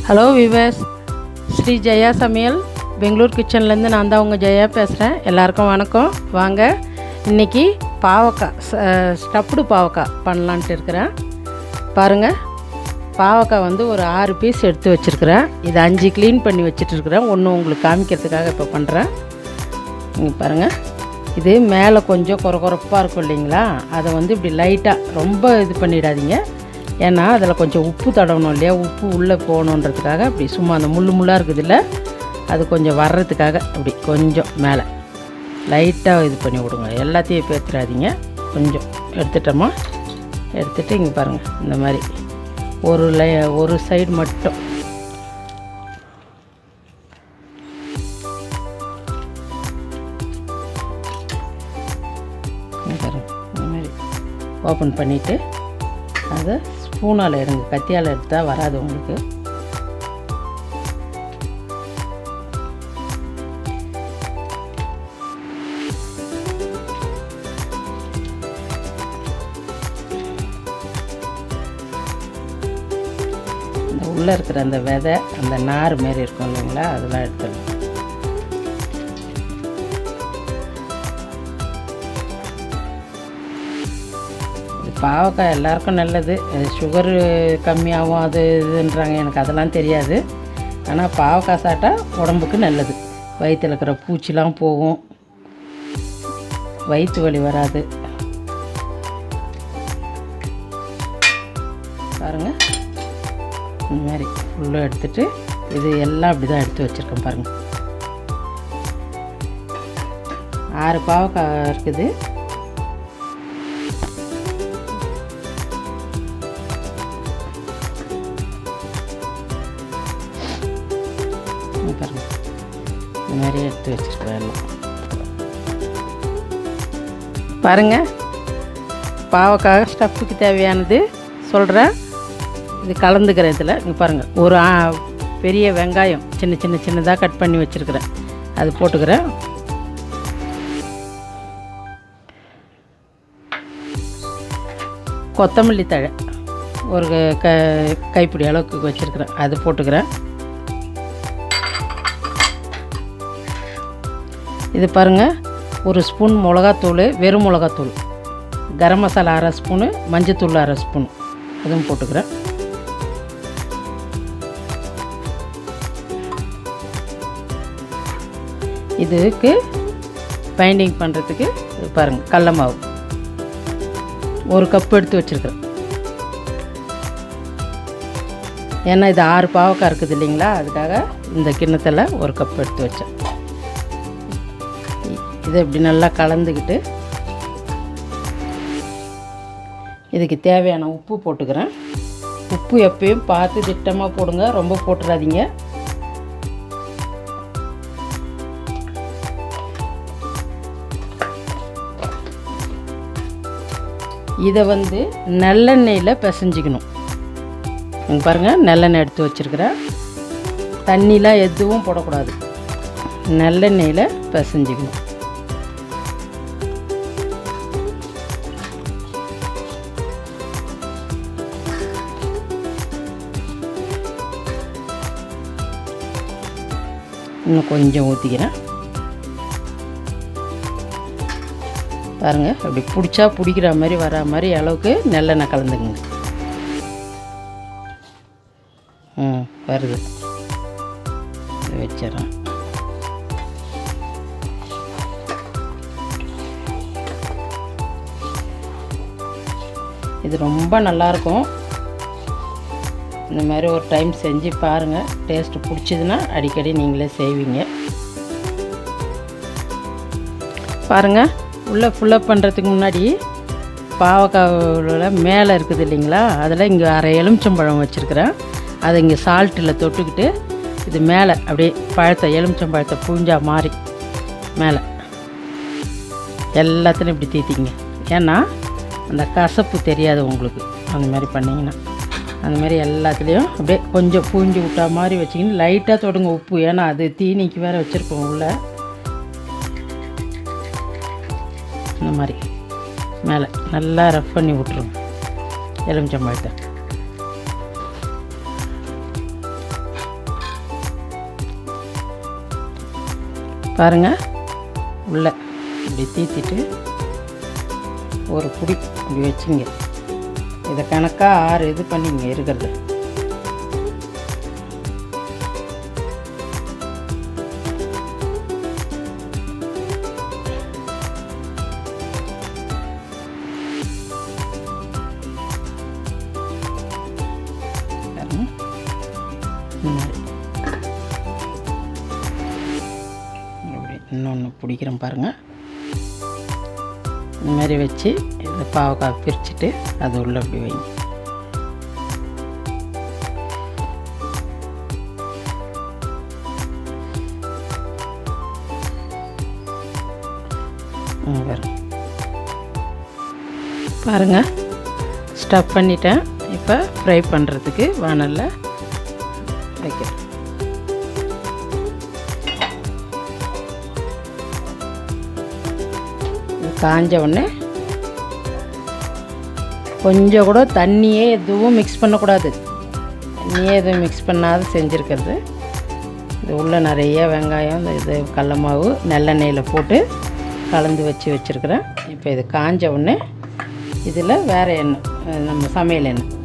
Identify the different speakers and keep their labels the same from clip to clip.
Speaker 1: Hello viewers, Sri ஜயா சமையல் பெங்களூர் கிச்சன்லேருந்து நான் தான் உங்கள் ஜெயா பேசுகிறேன். எல்லாருக்கும் வணக்கம். வாங்க, இன்றைக்கி பாவக்காய் ஸ்டஃப்டு பாவக்காய் பண்ணலான்ட்டு இருக்கிறேன். பாருங்கள், பாவக்காய் வந்து ஒரு 6 பீஸ் எடுத்து வச்சுருக்கிறேன். இது 5 க்ளீன் பண்ணி வச்சுட்டுருக்கிறேன். ஒன்று உங்களுக்கு காமிக்கிறதுக்காக இப்போ பண்ணுறேன். இங்கே பாருங்கள், இது மேலே கொஞ்சம் கொரப்பாக இருக்கும் இல்லைங்களா, அதை வந்து இப்படி லைட்டாக ரொம்ப இது பண்ணிடாதீங்க. ஏன்னா அதில் கொஞ்சம் உப்பு தடவணும் இல்லையா, உப்பு உள்ளே போகணுன்றதுக்காக அப்படி சும்மா அந்த முள்ளாக இருக்குது இல்லை, அது கொஞ்சம் வர்றதுக்காக அப்படி கொஞ்சம் மேலே லைட்டாக இது பண்ணி விடுங்க. எல்லாத்தையும் பேத்துறாதீங்க. கொஞ்சம் எடுத்துட்டோமா, எடுத்துகிட்டு இங்கே பாருங்கள், இந்த மாதிரி ஒரு சைடு மட்டும் பாருங்கள், இந்த மாதிரி ஓப்பன் பண்ணிவிட்டு அதை ஸ்பூனால் எடுங்க. கத்தியால் எடுத்தால் வராது உங்களுக்கு. இந்த உள்ளே இருக்கிற அந்த விதை, அந்த நார் மாரி இருக்கும் இல்லைங்களா, அதெல்லாம் எடுத்துடணும். பாவக்காய் எல்லாருக்கும் நல்லது. சுகரு கம்மியாகும் அது இதுன்றாங்க, எனக்கு அதெல்லாம் தெரியாது. ஆனால் பாவக்காய் சாப்பிட்டா உடம்புக்கு நல்லது. வயிற்றில் இருக்கிற பூச்சிலாம் போகும், வயிற்று வலி வராது. பாருங்கள், இந்த மாதிரி ஃபுல்லாக எடுத்துகிட்டு இது எல்லாம் அப்படி தான் எடுத்து வச்சுருக்கேன். பாருங்கள், 6 பாவக்காய் இருக்குது. பாருங்கள், இந்த மாதிரி எடுத்து வச்சுருக்கிறேன் எல்லாம். பாருங்கள், பாவக்காய் ஸ்டஃப்புக்கு தேவையானது சொல்கிறேன். இது கலந்துக்கிறேன் இதில். இங்கே பாருங்கள், ஒரு பெரிய வெங்காயம் சின்னதாக கட் பண்ணி வச்சுருக்கிறேன், அது போட்டுக்கிறேன். கொத்தமல்லி தழை ஒரு கைப்பிடி அளவுக்கு வச்சுருக்கிறேன், அது போட்டுக்கிறேன். இது பாருங்கள், ஒரு ஸ்பூன் மிளகாத்தூள், வெறும் மிளகாத்தூள், கரம் மசாலா 1/2 ஸ்பூனு, மஞ்சத்தூள் 1/2 ஸ்பூன், அதுவும் போட்டுக்கிறேன். இதுக்கு பைண்டிங் பண்ணுறதுக்கு பாருங்கள், கடல மாவு 1 கப் எடுத்து வச்சுருக்கிறேன். ஏன்னா இது 6 பாவக்காய் இருக்குது இல்லைங்களா, அதுக்காக இந்த கிண்ணத்தில் 1 கப் எடுத்து வச்சேன். இதை இப்படி நல்லா கலந்துக்கிட்டு இதுக்கு தேவையான உப்பு போட்டுக்கிறேன். உப்பு எப்பயும் பார்த்து திட்டமாக போடுங்க, ரொம்ப போட்டுறாதீங்க. இதை வந்து நல்லெண்ணெயில் பிசைஞ்சிக்கணும். இங்கே பாருங்கள், நல்லெண்ணெய் எடுத்து வச்சுருக்கிறேன். தண்ணிலாம் எதுவும் போடக்கூடாது, நல்லெண்ணெயில் பிசைஞ்சிக்கணும். இன்னும் கொஞ்சம் ஊற்றிக்கிறேன். பாருங்கள், அப்படி பிடிச்சா பிடிக்கிற மாதிரி வரா மாதிரி அளவுக்கு நல்லெண்ணெய் கலந்துக்குங்க. வருது, வச்சிடறேன். இது ரொம்ப நல்லாயிருக்கும். இந்த மாதிரி ஒரு டைம் செஞ்சு பாருங்கள். டேஸ்ட்டு பிடிச்சிதுன்னா அடிக்கடி நீங்களே செய்வீங்க. பாருங்கள், உள்ளே ஃபுல்லப் பண்ணுறதுக்கு முன்னாடி பாவக்காயில் மேலே இருக்குது இல்லைங்களா, அதில் இங்கே 1/2 எலுமிச்சம்பழம் வச்சுருக்கிறேன். அதை இங்கே சால்ட்டில் தொட்டுக்கிட்டு இது மேலே அப்படியே எலுமிச்சம்பழத்தை புழிஞ்சா மாதிரி மேலே எல்லாத்துலையும் இப்படி தீத்திங்க. ஏன்னா அந்த கசப்பு தெரியாது உங்களுக்கு, அந்த மாதிரி பண்ணிங்கன்னா. அந்த மாதிரி எல்லாத்துலேயும் அப்படியே கொஞ்சம் பூஞ்சி விட்டா மாதிரி வச்சிக்கின்னு லைட்டாக தொடுங்க உப்பு. ஏன்னா அது தீனிக்கு வேறு வச்சுருப்போம் உள்ள. இந்த மாதிரி மேலே நல்லா ரஃப் பண்ணி விட்ருங்க எலுமிச்சம்பழத்தை. பாருங்கள், உள்ளே இப்படி தீத்திட்டு ஒரு புடி இப்படி வச்சுங்க. இதை கணக்காக 6 இது பண்ணிங்க இருக்கிறது. இன்னொன்று பிடிக்கிறேன் பாருங்கள். இந்த மாதிரி வச்சு இந்த பாவக்காய் பிரிச்சுட்டு அது உள்ளே அப்படி வைங்க. பாருங்கள், ஸ்டஃப் பண்ணிட்டேன். இப்போ ஃப்ரை பண்ணுறதுக்கு வானல்ல வைக்கிறேன். காஞ்ச உடனே கொஞ்சம் கூட தண்ணியே எதுவும் மிக்ஸ் பண்ணக்கூடாது. தண்ணியே எதுவும் மிக்ஸ் பண்ணாத செஞ்சுருக்கிறது. இது உள்ளே நிறைய வெங்காயம், இது கடல மாவு நல்லெண்ணெயில் போட்டு கலந்து வச்சுருக்கிறேன். இப்போ இது காஞ்ச உடனே இதில் வேறு எண்ணெய், நம்ம சமையல் எண்ணெய்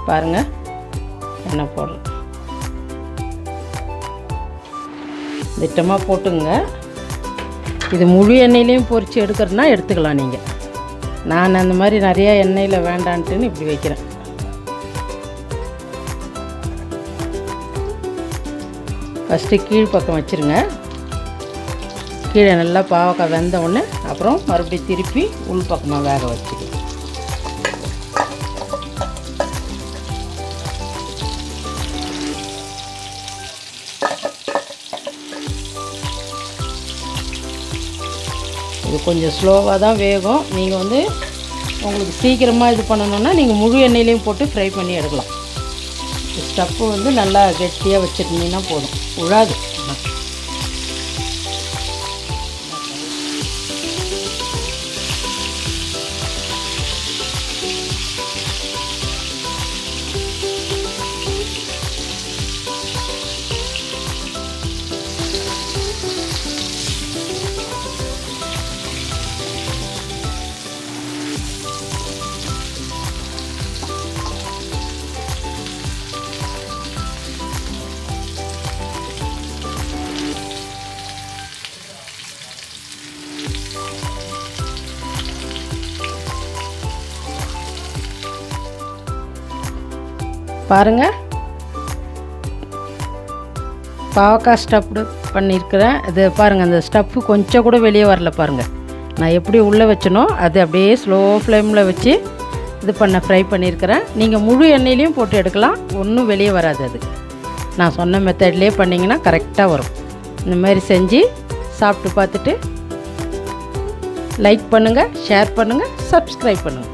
Speaker 1: பாருங்கள், எண்ணெய் போடுறேன். திட்டமாக போட்டுங்க. இது முழு எண்ணெயிலையும் பொரித்து எடுக்கிறதுனா எடுத்துக்கலாம் நீங்கள். நான் அந்த மாதிரி நிறையா எண்ணெயில் வேண்டான்ட்டுன்னு இப்படி வைக்கிறேன். ஃபஸ்ட்டு கீழ் பக்கம் வச்சுருங்க. கீழே நல்லா பாவக்காய் வெந்த உடனே அப்புறம் மறுபடியும் திருப்பி உள் பக்கமாக வேக வச்சுக்கணும். இது கொஞ்சம் ஸ்லோவாக தான் வேகும். நீங்கள் வந்து உங்களுக்கு சீக்கிரமாக இது பண்ணணுன்னா நீங்கள் முழு எண்ணெயிலையும் போட்டு ஃப்ரை பண்ணி எடுக்கலாம். ஸ்டப்பு வந்து நல்லா கெட்டியாக வச்சுருந்தீங்கன்னா போதும், உழாது. பாருங்கள், பாவக்காய் ஸ்டஃப்டு பண்ணியிருக்கிறேன். இது பாருங்கள், அந்த ஸ்டஃப்பு கொஞ்சம் கூட வெளியே வரல. பாருங்கள், நான் எப்படி உள்ளே வச்சனோ அது அப்படியே ஸ்லோ ஃப்ளேமில் வச்சு இது ஃப்ரை பண்ணியிருக்கிறேன். நீங்கள் முழு எண்ணெயிலையும் போட்டு எடுக்கலாம், ஒன்றும் வெளியே வராது. அது நான் சொன்ன மெத்தட்லேயே பண்ணிங்கன்னா கரெக்டாக வரும். இந்த மாதிரி செஞ்சு சாப்பிட்டு பார்த்துட்டு லைக் பண்ணுங்கள், ஷேர் பண்ணுங்கள், சப்ஸ்கிரைப் பண்ணுங்கள்.